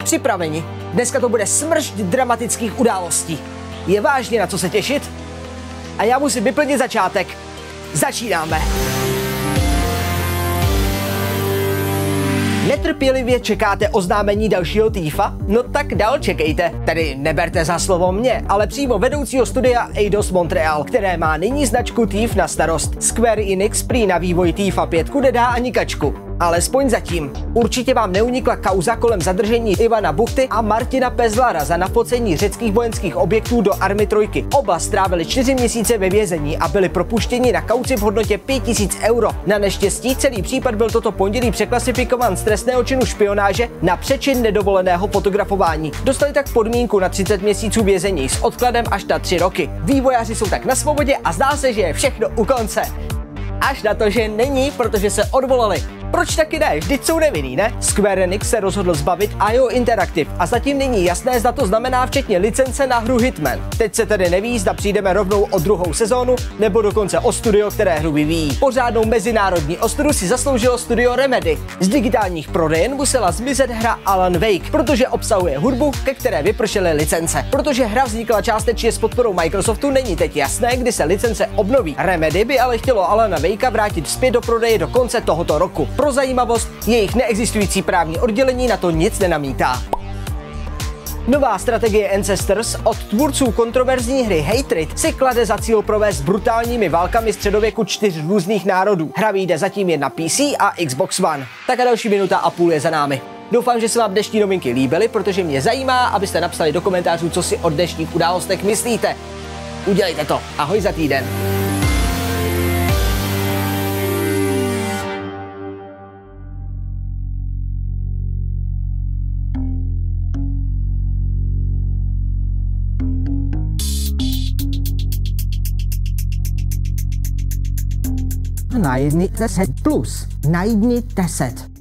Připraveni? Dneska to bude smršť dramatických událostí. Je vážně na co se těšit? A já musím vyplnit začátek. Začínáme. Netrpělivě čekáte oznámení dalšího Thiefa? No tak dál čekejte. Tedy neberte za slovo mě, ale přímo vedoucího studia Eidos Montreal, které má nyní značku Thief na starost. Square Enix prý na vývoj Thiefa 5 nedá ani kačku. Alespoň zatím. Určitě vám neunikla kauza kolem zadržení Ivana Buchty a Martina Pezlara za nafocení řeckých vojenských objektů do Army 3. Oba strávili 4 měsíce ve vězení a byli propuštěni na kauci v hodnotě 5000 euro. Na neštěstí celý případ byl toto pondělí překlasifikován z trestného činu špionáže na přečin nedovoleného fotografování. Dostali tak podmínku na 30 měsíců vězení s odkladem až na 3 roky. Vývojáři jsou tak na svobodě a zdá se, že je všechno u konce. Až na to, že není, protože se odvolali. Proč taky ne? Vždyť jsou nevinný, ne? Square Enix se rozhodl zbavit IO Interactive a zatím není jasné, zda to znamená včetně licence na hru Hitman. Teď se tedy neví, zda přijdeme rovnou o druhou sezónu, nebo dokonce o studio, které hru vyvíjí. Pořádnou mezinárodní ostudu si zasloužilo studio Remedy. Z digitálních prodejen musela zmizet hra Alan Wake, protože obsahuje hudbu, ke které vypršely licence. Protože hra vznikla částečně s podporou Microsoftu, není teď jasné, kdy se licence obnoví. Remedy by ale chtělo Alana Wakea vrátit zpět do prodeje do konce tohoto roku. Pro zajímavost, jejich neexistující právní oddělení na to nic nenamítá. Nová strategie Ancestors od tvůrců kontroverzní hry Hatred si klade za cíl provést brutálními válkami středověku 4 různých národů. Hra vyjde zatím jen na PC a Xbox One. Tak a další minuta a půl je za námi. Doufám, že se vám dnešní novinky líbily, protože mě zajímá, abyste napsali do komentářů, co si o dnešních událostech myslíte. Udělejte to. Ahoj za týden. Najedněte set plus. Najdněte set.